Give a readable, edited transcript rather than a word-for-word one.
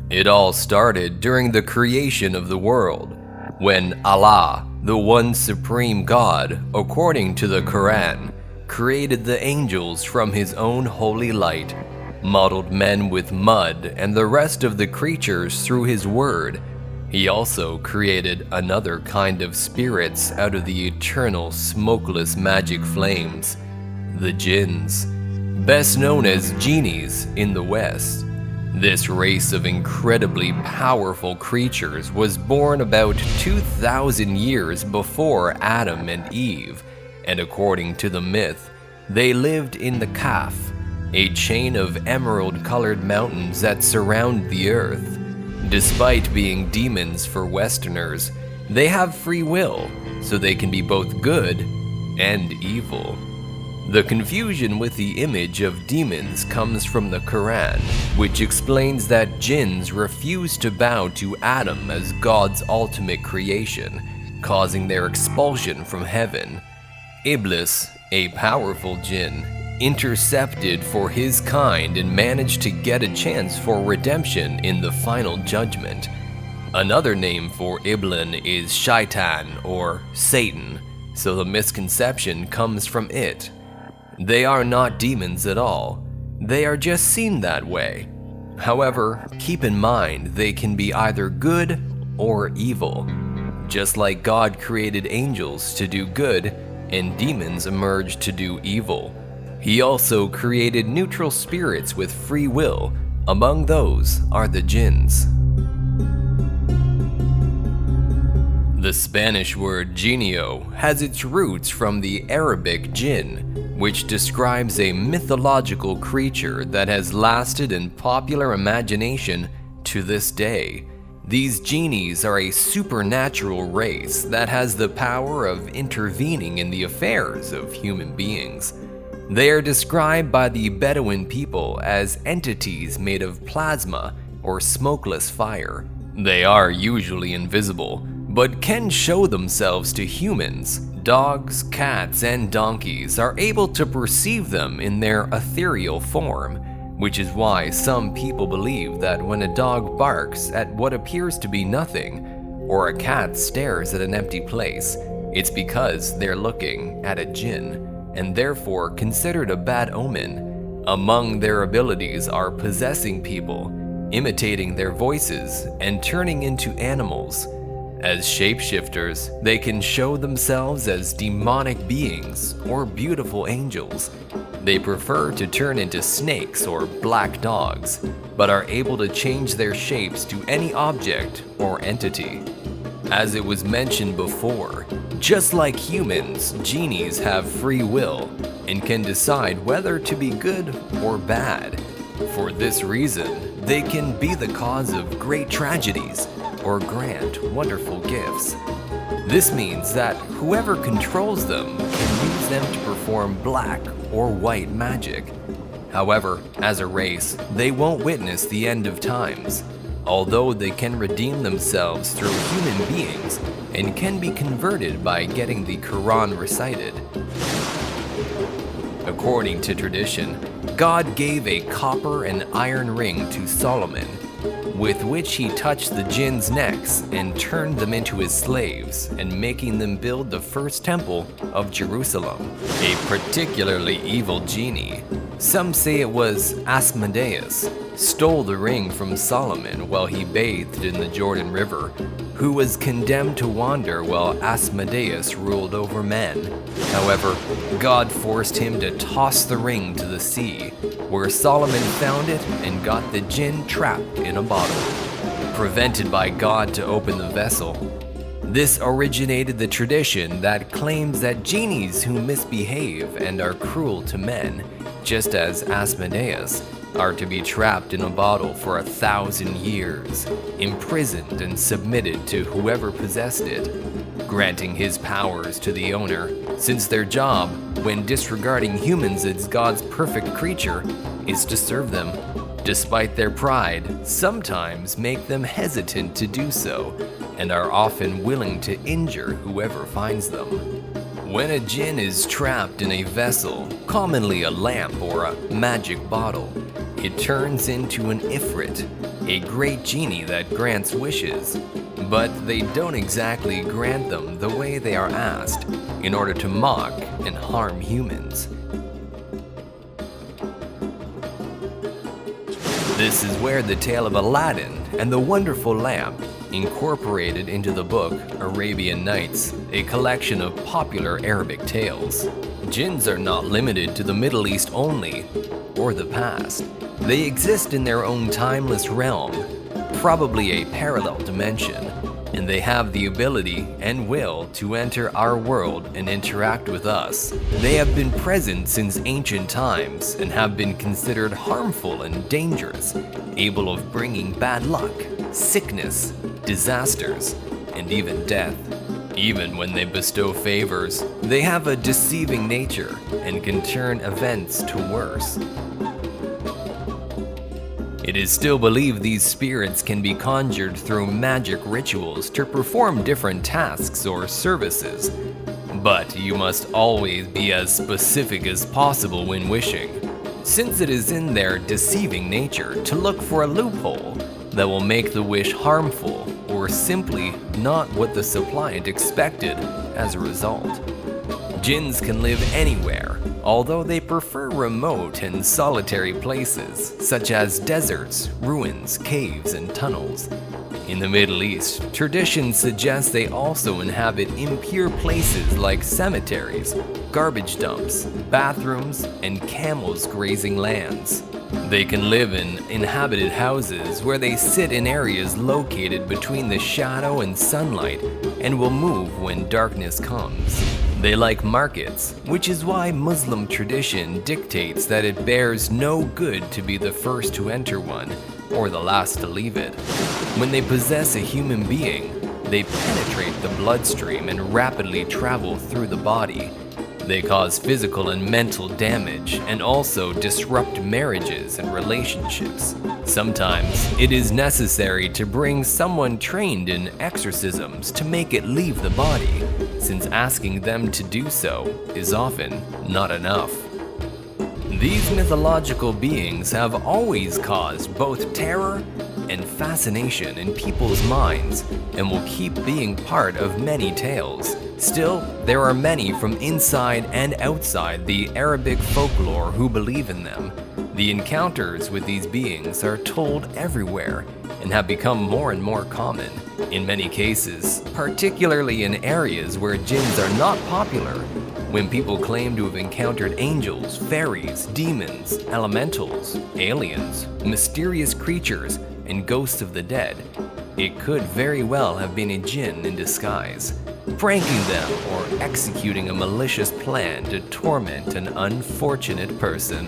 It all started during the creation of the world, when Allah, the one supreme God, according to the Quran, created the angels from his own holy light, modeled men with mud and the rest of the creatures through his word. He also created another kind of spirits out of the eternal smokeless magic flames, the Djinns, best known as genies in the West. This race of incredibly powerful creatures was born about 2,000 years before Adam and Eve, and according to the myth, they lived in the Kaf, a chain of emerald-colored mountains that surround the earth. Despite being demons for Westerners, they have free will, so they can be both good and evil. The confusion with the image of demons comes from the Quran, which explains that Djinns refuse to bow to Adam as God's ultimate creation, causing their expulsion from heaven. Iblis, a powerful Djinn, intercepted for his kind and managed to get a chance for redemption in the final judgment. Another name for Iblin is Shaitan or Satan, so the misconception comes from it. They are not demons at all. They are just seen that way. However, keep in mind they can be either good or evil. Just like God created angels to do good and demons emerged to do evil, he also created neutral spirits with free will. Among those are the Djinns. The Spanish word genio has its roots from the Arabic jinn, which describes a mythological creature that has lasted in popular imagination to this day. These genies are a supernatural race that has the power of intervening in the affairs of human beings. They are described by the Bedouin people as entities made of plasma or smokeless fire. They are usually invisible, but can show themselves to humans. Dogs, cats, and donkeys are able to perceive them in their ethereal form, which is why some people believe that when a dog barks at what appears to be nothing, or a cat stares at an empty place, it's because they're looking at a jinn, and therefore considered a bad omen. Among their abilities are possessing people, imitating their voices, and turning into animals. As shapeshifters, they can show themselves as demonic beings or beautiful angels. They prefer to turn into snakes or black dogs, but are able to change their shapes to any object or entity. As it was mentioned before, just like humans, genies have free will and can decide whether to be good or bad. For this reason, they can be the cause of great tragedies or grant wonderful gifts. This means that whoever controls them can use them to perform black or white magic. However, as a race, they won't witness the end of times, although they can redeem themselves through human beings and can be converted by getting the Quran recited. According to tradition, God gave a copper and iron ring to Solomon, with which he touched the Djinns' necks and turned them into his slaves, and making them build the first temple of Jerusalem. A particularly evil genie, some say it was Asmodeus, stole the ring from Solomon while he bathed in the Jordan River, who was condemned to wander while Asmodeus ruled over men. However, God forced him to toss the ring to the sea, where Solomon found it and got the djinn trapped in a bottle, prevented by God to open the vessel. This originated the tradition that claims that genies who misbehave and are cruel to men, just as Asmodeus, are to be trapped in a bottle for 1,000 years, imprisoned and submitted to whoever possessed it, granting his powers to the owner, since their job, when disregarding humans as God's perfect creature, is to serve them. Despite their pride, sometimes make them hesitant to do so, and are often willing to injure whoever finds them. When a djinn is trapped in a vessel, commonly a lamp or a magic bottle, it turns into an ifrit, a great genie that grants wishes, but they don't exactly grant them the way they are asked in order to mock and harm humans. This is where the tale of Aladdin and the Wonderful Lamp, incorporated into the book Arabian Nights, a collection of popular Arabic tales. Djinns are not limited to the Middle East only, or the past. They exist in their own timeless realm, probably a parallel dimension, and they have the ability and will to enter our world and interact with us. They have been present since ancient times and have been considered harmful and dangerous, able of bringing bad luck, sickness, disasters, and even death. Even when they bestow favors, they have a deceiving nature and can turn events to worse. It is still believed these spirits can be conjured through magic rituals to perform different tasks or services, but you must always be as specific as possible when wishing, since it is in their deceiving nature to look for a loophole that will make the wish harmful or simply not what the suppliant expected as a result. Djinns can live anywhere, although they prefer remote and solitary places, such as deserts, ruins, caves, and tunnels. In the Middle East, tradition suggests they also inhabit impure places like cemeteries, garbage dumps, bathrooms, and camels grazing lands. They can live in inhabited houses where they sit in areas located between the shadow and sunlight and will move when darkness comes. They like markets, which is why Muslim tradition dictates that it bears no good to be the first to enter one or the last to leave it. When they possess a human being, they penetrate the bloodstream and rapidly travel through the body. They cause physical and mental damage and also disrupt marriages and relationships. Sometimes it is necessary to bring someone trained in exorcisms to make it leave the body, since asking them to do so is often not enough. These mythological beings have always caused both terror and fascination in people's minds and will keep being part of many tales. Still, there are many from inside and outside the Arabic folklore who believe in them. The encounters with these beings are told everywhere and have become more and more common. In many cases, particularly in areas where djinns are not popular, when people claim to have encountered angels, fairies, demons, elementals, aliens, mysterious creatures, and ghosts of the dead, it could very well have been a djinn in disguise, pranking them or executing a malicious plan to torment an unfortunate person.